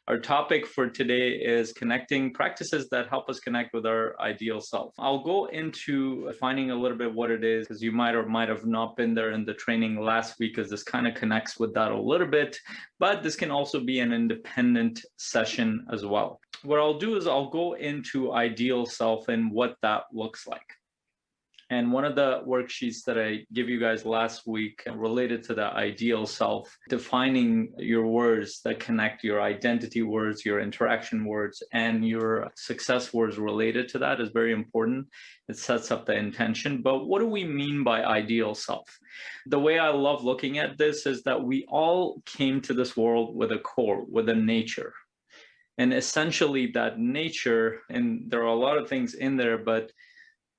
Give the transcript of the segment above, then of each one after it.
Our topic for today is connecting practices that help us connect with our ideal self. I'll go into finding a little bit what it is, because you might or might have not been there in the training last week, because this kind of connects with that a little bit, but this can also be an independent session as well. What I'll do is I'll go into ideal self and what that looks like. And one of the worksheets that I give you guys last week related to the ideal self, defining your words that connect your identity words, your interaction words, and your success words related to that is very important. It sets up the intention. But what do we mean by ideal self? The way I love looking at this is that we all came to this world with a core, with a nature. And essentially that nature, and there are a lot of things in there, but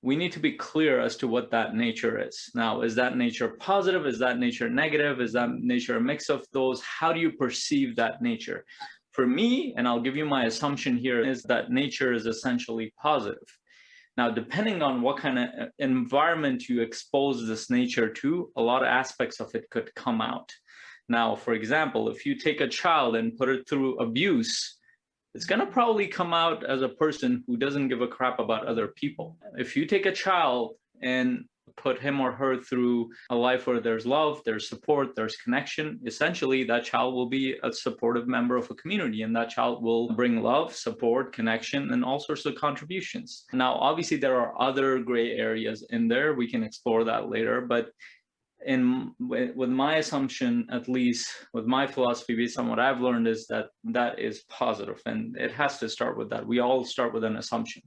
we need to be clear as to what that nature is. Now, is that nature positive? Is that nature negative? Is that nature a mix of those? How do you perceive that nature? For me, and I'll give you my assumption here, is that nature is essentially positive. Now, depending on what kind of environment you expose this nature to, a lot of aspects of it could come out. Now, for example, if you take a child and put it through abuse, it's going to probably come out as a person who doesn't give a crap about other people. If you take a child and put him or her through a life where there's love, there's support, there's connection, essentially that child will be a supportive member of a community, and that child will bring love, support, connection, and all sorts of contributions. Now, obviously, there are other gray areas in there. We can explore that later, but with my assumption, at least with my philosophy, based on what I've learned, is that that is positive, and it has to start with that. We all start with an assumption.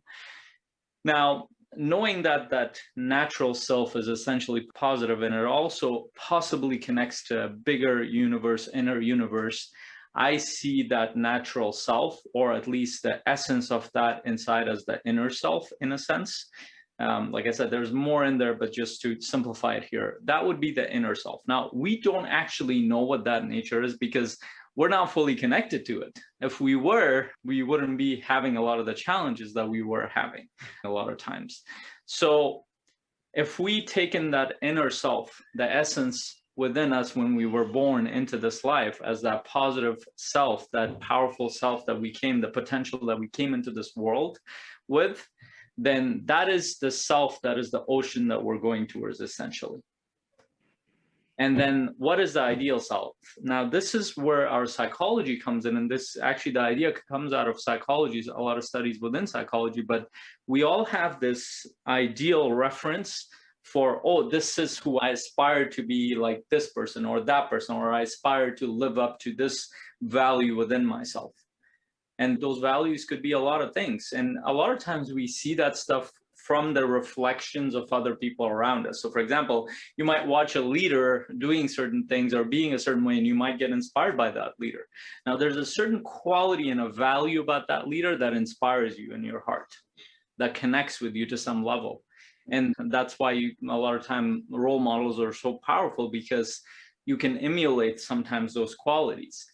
Now, knowing that that natural self is essentially positive, and it also possibly connects to a bigger universe, inner universe, I see that natural self, or at least the essence of that inside, as the inner self in a sense. Like I said, there's more in there, but just to simplify it here, that would be the inner self. Now, we don't actually know what that nature is because we're not fully connected to it. If we were, we wouldn't be having a lot of the challenges that we were having a lot of times. So if we take in that inner self, the essence within us when we were born into this life as that positive self, that powerful self that we came, the potential that we came into this world with, then that is the self, that is the ocean that we're going towards, essentially. And then what is the ideal self? Now, this is where our psychology comes in, and this actually, the idea comes out of psychology, a lot of studies within psychology, but we all have this ideal reference for, oh, this is who I aspire to be, like this person or that person, or I aspire to live up to this value within myself. And those values could be a lot of things. And a lot of times we see that stuff from the reflections of other people around us. So for example, you might watch a leader doing certain things or being a certain way, and you might get inspired by that leader. Now, there's a certain quality and a value about that leader that inspires you in your heart, that connects with you to some level. And that's why a lot of time role models are so powerful, because you can emulate sometimes those qualities.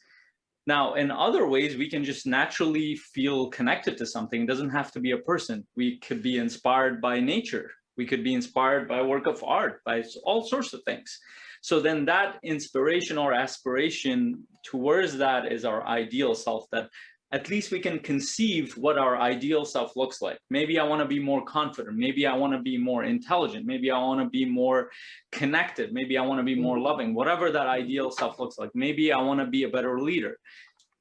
Now, in other ways, we can just naturally feel connected to something. It doesn't have to be a person. We could be inspired by nature. We could be inspired by a work of art, by all sorts of things. So then that inspiration or aspiration towards that is our ideal self, that at least we can conceive what our ideal self looks like. Maybe I want to be more confident. Maybe I want to be more intelligent. Maybe I want to be more connected. Maybe I want to be more loving, whatever that ideal self looks like. Maybe I want to be a better leader.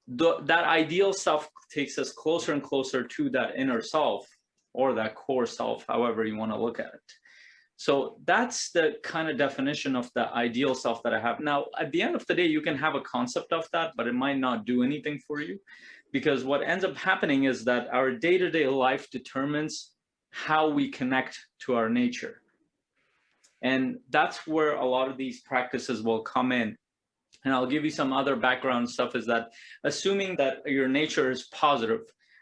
That ideal self takes us closer and closer to that inner self, or that core self, however you want to look at it. So that's the kind of definition of the ideal self that I have. Now, at the end of the day, you can have a concept of that, but it might not do anything for you. Because what ends up happening is that our day-to-day life determines how we connect to our nature. And that's where a lot of these practices will come in. And I'll give you some other background stuff, is that assuming that your nature is positive,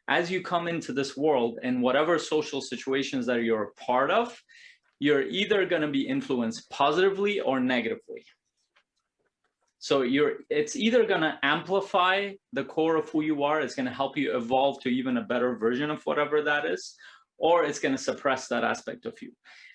as you come into this world and whatever social situations that you're a part of, you're either going to be influenced positively or negatively. So it's either going to amplify the core of who you are, it's going to help you evolve to even a better version of whatever that is, or it's going to suppress that aspect of you.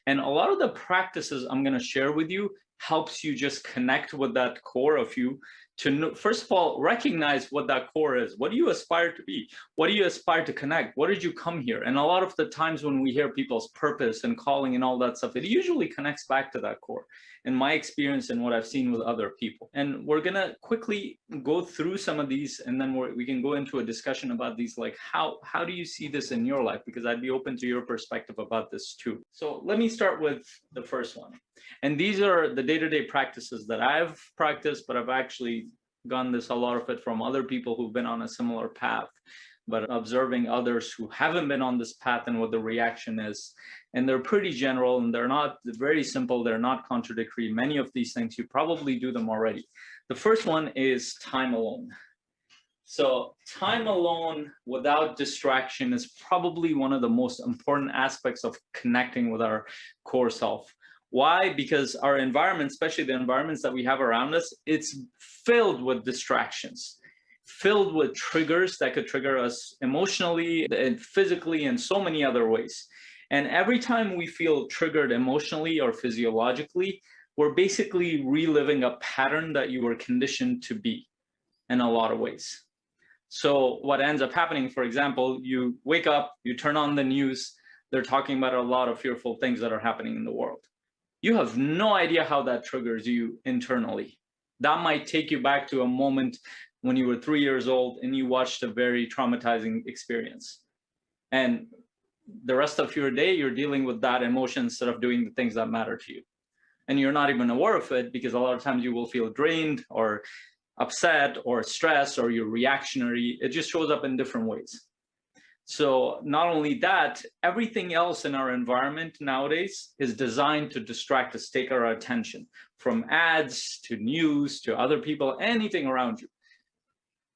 And a lot of the practices I'm going to share with you helps you just connect with that core of you to know, first of all, recognize what that core is. What do you aspire to be? What do you aspire to connect? What did you come here? And a lot of the times when we hear people's purpose and calling and all that stuff, it usually connects back to that core, in my experience and what I've seen with other people. And we're going to quickly go through some of these, and then we can go into a discussion about these, like how do you see this in your life? Because I'd be open to your perspective about this too. So let me start with the first one. And these are the day-to-day practices that I've practiced, but I've actually gotten this, a lot of it, from other people who've been on a similar path, but observing others who haven't been on this path and what the reaction is. And they're pretty general, and they're not very simple. They're not contradictory. Many of these things, you probably do them already. The first one is time alone. So time alone without distraction is probably one of the most important aspects of connecting with our core self. Why? Because our environment, especially the environments that we have around us, it's filled with distractions, filled with triggers that could trigger us emotionally and physically and so many other ways. And every time we feel triggered emotionally or physiologically, we're basically reliving a pattern that you were conditioned to be in a lot of ways. So what ends up happening, for example, you wake up, you turn on the news, they're talking about a lot of fearful things that are happening in the world. You have no idea how that triggers you internally. That might take you back to a moment when you were 3 years old and you watched a very traumatizing experience. And the rest of your day, you're dealing with that emotion instead of doing the things that matter to you. And you're not even aware of it, because a lot of times you will feel drained or upset or stressed, or you're reactionary. It just shows up in different ways. So not only that, everything else in our environment nowadays is designed to distract us, take our attention, from ads to news to other people, anything around you.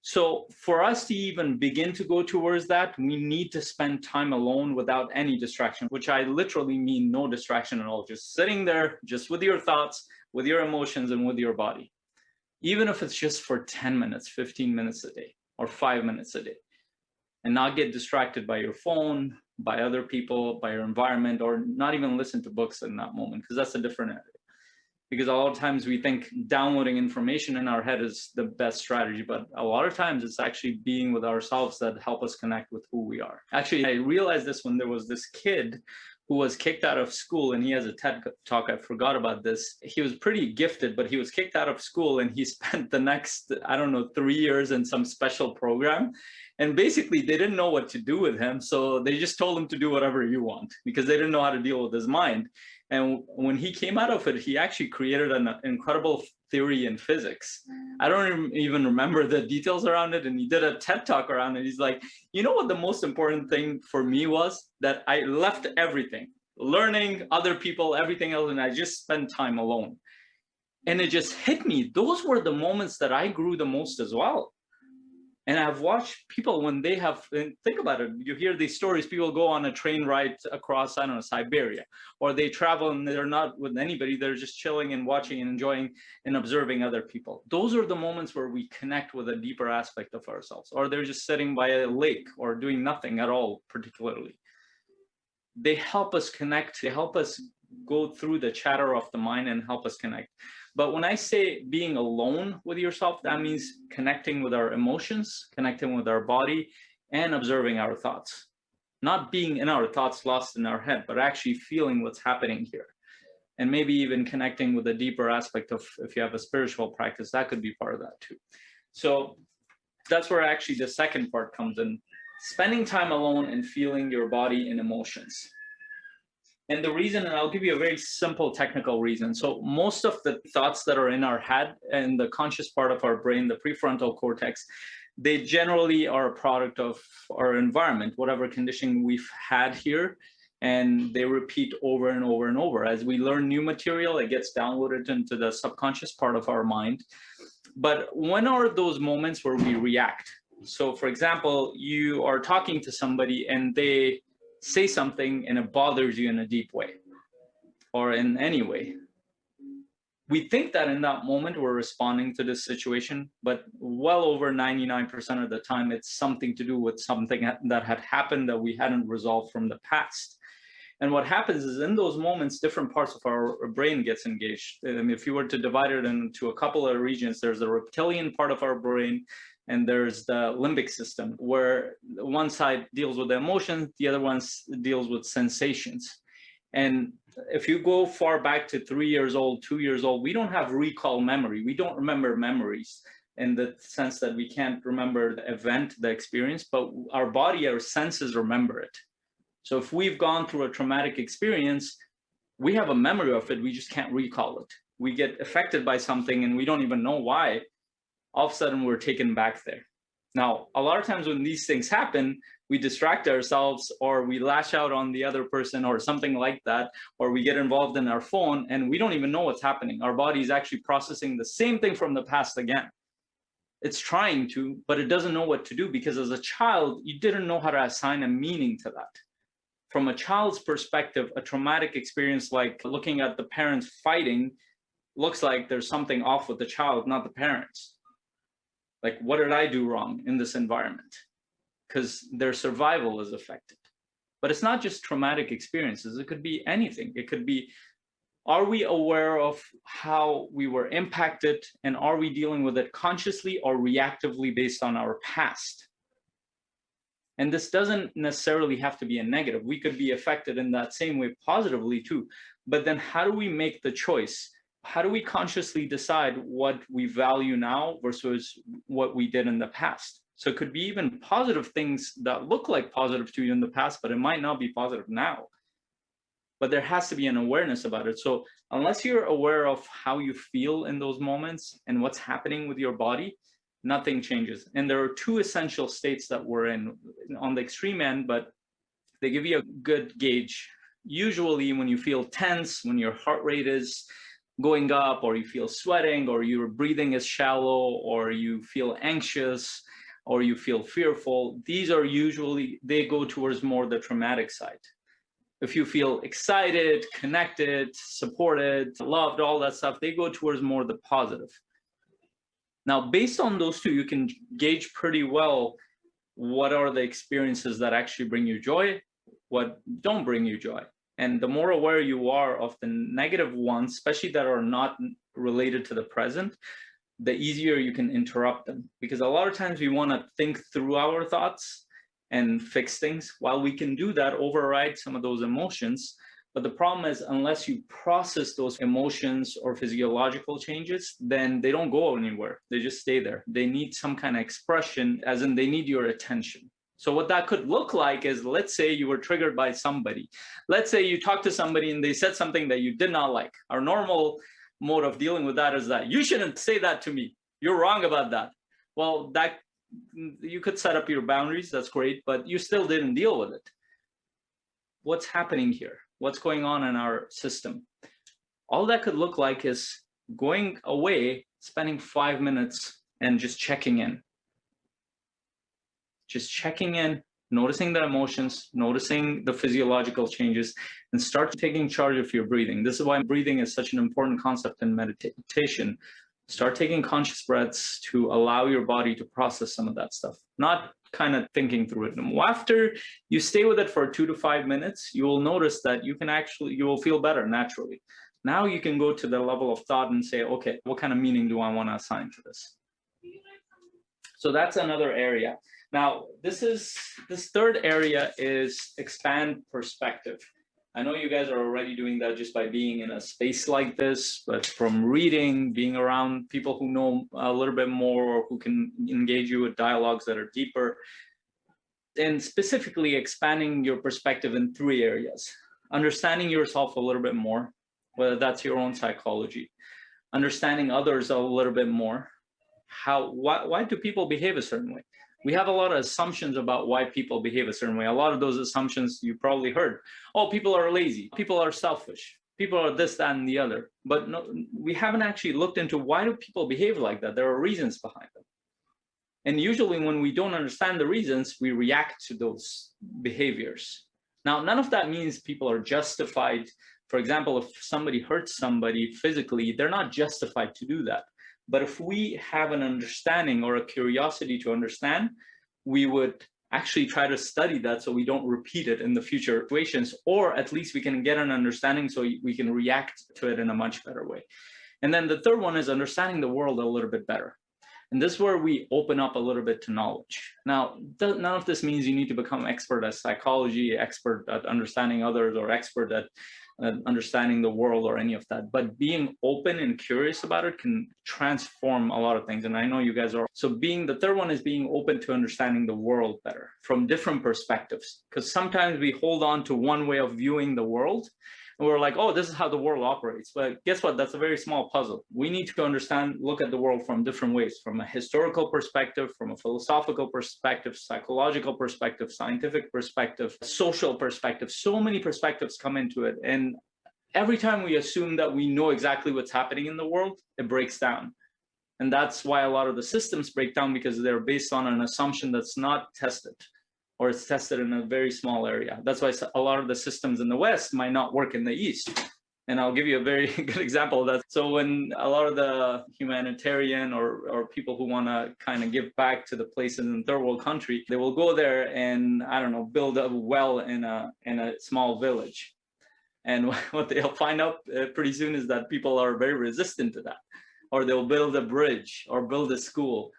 So for us to even begin to go towards that, we need to spend time alone without any distraction, which I literally mean no distraction at all. Just sitting there, just with your thoughts, with your emotions, and with your body. Even if it's just for 10 minutes, 15 minutes a day, or 5 minutes a day. And not get distracted by your phone, by other people, by your environment, or not even listen to books in that moment, because that's a different area. Because a lot of times we think downloading information in our head is the best strategy, but a lot of times it's actually being with ourselves that help us connect with who we are. Actually, I realized this when there was this kid who was kicked out of school, and he has a TED talk. I forgot about this. He was pretty gifted, but he was kicked out of school, and he spent the next, 3 years in some special program. And basically they didn't know what to do with him. So they just told him to do whatever you want, because they didn't know how to deal with his mind. And when he came out of it, he actually created an incredible theory in physics. I don't even remember the details around it. And he did a TED talk around it. He's like, you know what the most important thing for me was? That I left everything, learning, other people, everything else, and I just spent time alone. And it just hit me. Those were the moments that I grew the most as well. And I've watched people when they have, think about it, you hear these stories, people go on a train ride across, Siberia, or they travel and they're not with anybody, they're just chilling and watching and enjoying and observing other people. Those are the moments where we connect with a deeper aspect of ourselves, or they're just sitting by a lake or doing nothing at all, particularly. They help us connect, they help us go through the chatter of the mind and help us connect. But when I say being alone with yourself, that means connecting with our emotions, connecting with our body, and observing our thoughts. Not being in our thoughts, lost in our head, but actually feeling what's happening here. And maybe even connecting with a deeper aspect of, if you have a spiritual practice, that could be part of that too. So that's where actually the second part comes in. Spending time alone and feeling your body and emotions. And the reason, and I'll give you a very simple technical reason. So most of the thoughts that are in our head and the conscious part of our brain, the prefrontal cortex, they generally are a product of our environment, whatever conditioning we've had here, and they repeat over and over and over. As we learn new material, it gets downloaded into the subconscious part of our mind. But when are those moments where we react? So for example, you are talking to somebody and they say something and it bothers you in a deep way or in any way. We think that in that moment we're responding to this situation, but well over 99% of the time, it's something to do with something that had happened that we hadn't resolved from the past. And what happens is in those moments, different parts of our brain gets engaged. If you were to divide it into a couple of regions, there's the reptilian part of our brain, and there's the limbic system, where one side deals with the emotions, the other one deals with sensations. And if you go far back to 3 years old, 2 years old, we don't have recall memory. We don't remember memories in the sense that we can't remember the event, the experience, but our body, our senses remember it. So if we've gone through a traumatic experience, we have a memory of it, we just can't recall it. We get affected by something and we don't even know why. All of a sudden, we're taken back there. Now, a lot of times when these things happen, we distract ourselves or we lash out on the other person or something like that, or we get involved in our phone and we don't even know what's happening. Our body is actually processing the same thing from the past again. It's trying to, but it doesn't know what to do because as a child, you didn't know how to assign a meaning to that. From a child's perspective, a traumatic experience like looking at the parents fighting looks like there's something off with the child, not the parents. Like, what did I do wrong in this environment? Because their survival is affected. But it's not just traumatic experiences. It could be anything. It could be, are we aware of how we were impacted, and are we dealing with it consciously or reactively based on our past? And this doesn't necessarily have to be a negative. We could be affected in that same way positively too. But then how do we make the choice? How do we consciously decide what we value now versus what we did in the past? So it could be even positive things that look like positive to you in the past, but it might not be positive now. But there has to be an awareness about it. So unless you're aware of how you feel in those moments and what's happening with your body, nothing changes. And there are two essential states that we're in on the extreme end, but they give you a good gauge. Usually when you feel tense, when your heart rate is going up, or you feel sweating, or your breathing is shallow, or you feel anxious, or you feel fearful, these are usually, they go towards more the traumatic side. If you feel excited, connected, supported, loved, all that stuff, they go towards more the positive. Now, based on those two, you can gauge pretty well what are the experiences that actually bring you joy, what don't bring you joy. And the more aware you are of the negative ones, especially that are not related to the present, the easier you can interrupt them. Because a lot of times we want to think through our thoughts and fix things. While we can do that, override some of those emotions. But the problem is, unless you process those emotions or physiological changes, then they don't go anywhere. They just stay there. They need some kind of expression, as in they need your attention. So what that could look like is, let's say you were triggered by somebody. Let's say you talked to somebody and they said something that you did not like. Our normal mode of dealing with that is that you shouldn't say that to me. You're wrong about that. Well, that you could set up your boundaries. That's great, but you still didn't deal with it. What's happening here? What's going on in our system? All that could look like is going away, spending 5 minutes and just checking in. Just checking in, noticing the emotions, noticing the physiological changes, and start taking charge of your breathing. This is why breathing is such an important concept in meditation. Start taking conscious breaths to allow your body to process some of that stuff, not kind of thinking through it. And after you stay with it for 2 to 5 minutes, you will notice that you will feel better naturally. Now you can go to the level of thought and say, okay, what kind of meaning do I want to assign to this? So that's another area. Now, this third area is expand perspective. I know you guys are already doing that just by being in a space like this, but from reading, being around people who know a little bit more or who can engage you with dialogues that are deeper, and specifically expanding your perspective in 3 areas. Understanding yourself a little bit more, whether that's your own psychology, understanding others a little bit more. Why do people behave a certain way? We have a lot of assumptions about why people behave a certain way. A lot of those assumptions you probably heard. Oh, people are lazy. People are selfish. People are this, that, and the other. But no, we haven't actually looked into why do people behave like that. There are reasons behind them. And usually when we don't understand the reasons, we react to those behaviors. Now, none of that means people are justified For example, if somebody hurts somebody physically, they're not justified to do that. But if we have an understanding or a curiosity to understand, we would actually try to study that so we don't repeat it in the future situations, or at least we can get an understanding so we can react to it in a much better way. And then the third one is understanding the world a little bit better. And this is where we open up a little bit to knowledge. Now, none of this means you need to become expert at psychology, expert at understanding others, or expert at understanding the world or any of that. But being open and curious about it can transform a lot of things. And I know you guys are. So the third one is being open to understanding the world better from different perspectives. Because sometimes we hold on to one way of viewing the world, and we're like, oh, this is how the world operates. But guess what? That's a very small puzzle. We need to look at the world from different ways, from a historical perspective, from a philosophical perspective, psychological perspective, scientific perspective, social perspective. So many perspectives come into it. And every time we assume that we know exactly what's happening in the world, it breaks down. And that's why a lot of the systems break down, because they're based on an assumption that's not tested, or it's tested in a very small area. That's why a lot of the systems in the West might not work in the East. And I'll give you a very good example of that. So when a lot of the humanitarian or people who want to kind of give back to the places in third world country, they will go there and, I don't know, build a well in a small village. And what they'll find out pretty soon is that people are very resistant to that. Or they'll build a bridge or build a school.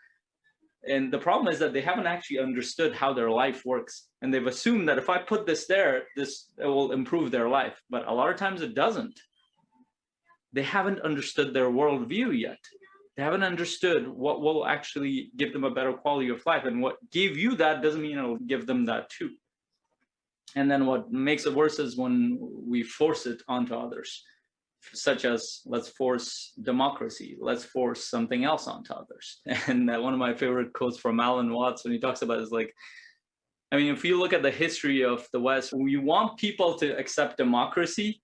And the problem is that they haven't actually understood how their life works. And they've assumed that if I put this there, it will improve their life. But a lot of times it doesn't. They haven't understood their worldview yet. They haven't understood what will actually give them a better quality of life. And what gave you that doesn't mean it'll give them that too. And then what makes it worse is when we force it onto others, such as let's force democracy, let's force something else onto others. And one of my favorite quotes from Alan Watts, when he talks about it, is like, I mean, if you look at the history of the West, we want people to accept democracy,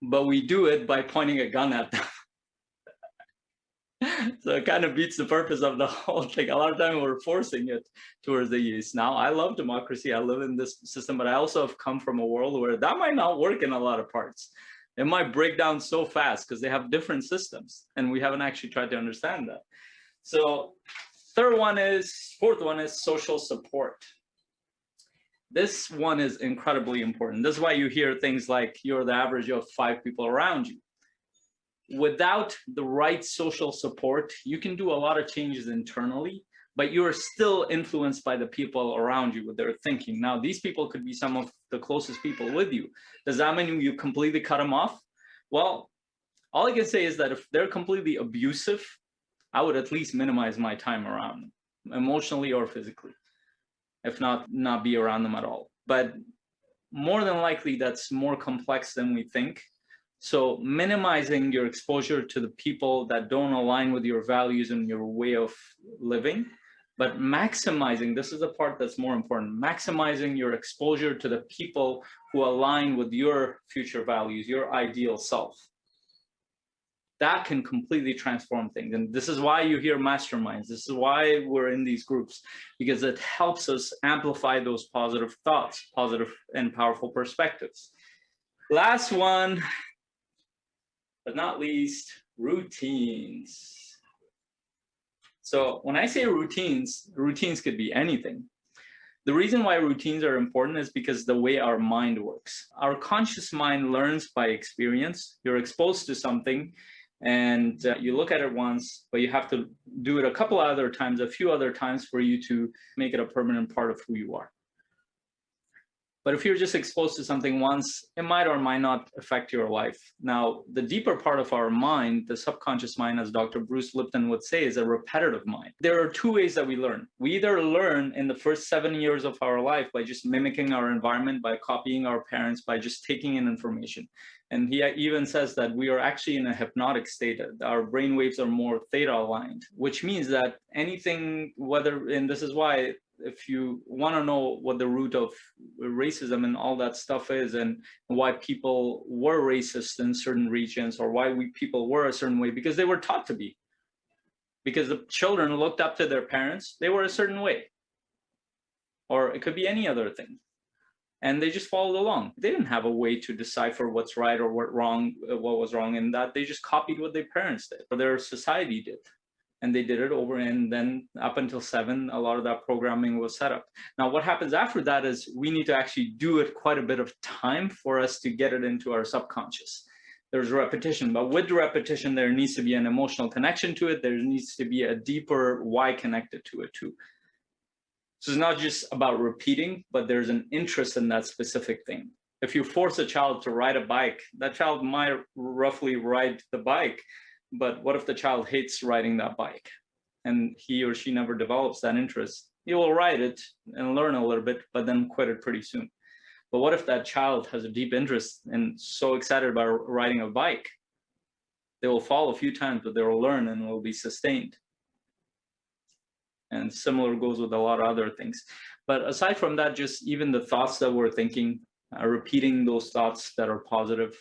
but we do it by pointing a gun at them. So it kind of beats the purpose of the whole thing. A lot of time we're forcing it towards the East. Now, I love democracy. I live in this system, but I also have come from a world where that might not work in a lot of parts. It might break down so fast because they have different systems, and we haven't actually tried to understand that. So fourth one is social support. This one is incredibly important. This is why you hear things like you're the average of 5 people around you. Without the right social support, you can do a lot of changes internally, but you're still influenced by the people around you with their thinking. Now, these people could be some of the closest people with you. Does that mean you completely cut them off? Well, all I can say is that if they're completely abusive, I would at least minimize my time around them, emotionally or physically, if not be around them at all. But more than likely, that's more complex than we think. So minimizing your exposure to the people that don't align with your values and your way of living, but maximizing, this is the part that's more important, maximizing your exposure to the people who align with your future values, your ideal self. That can completely transform things. And this is why you hear masterminds. This is why we're in these groups, because it helps us amplify those positive thoughts, positive and powerful perspectives. Last one, but not least, routines. So when I say routines could be anything. The reason why routines are important is because the way our mind works. Our conscious mind learns by experience. You're exposed to something and you look at it once, but you have to do it a few other times for you to make it a permanent part of who you are. But if you're just exposed to something once, it might or might not affect your life. Now, the deeper part of our mind, the subconscious mind, as Dr. Bruce Lipton would say, is a repetitive mind. There are 2 ways that we learn. We either learn in the first 7 years of our life by just mimicking our environment, by copying our parents, by just taking in information. And he even says that we are actually in a hypnotic state. Our brain waves are more theta aligned, which means that anything, and this is why, if you want to know what the root of racism and all that stuff is, and why people were racist in certain regions, or why people were a certain way, because they were taught to be. Because the children looked up to their parents, they were a certain way. Or it could be any other thing. and they just followed along. They didn't have a way to decipher what's right or what was wrong in that. They just copied what their parents did or their society did. And they did it over, and then up until 7, a lot of that programming was set up. Now, what happens after that is we need to actually do it quite a bit of time for us to get it into our subconscious. There's repetition, but with the repetition, there needs to be an emotional connection to it. There needs to be a deeper why connected to it too. So it's not just about repeating, but there's an interest in that specific thing. If you force a child to ride a bike, that child might roughly ride the bike. But what if the child hates riding that bike and he or she never develops that interest? He will ride it and learn a little bit, but then quit it pretty soon. But what if that child has a deep interest and so excited about riding a bike? They will fall a few times, but they will learn and will be sustained. And similar goes with a lot of other things. But aside from that, just even the thoughts that we're thinking, repeating those thoughts that are positive,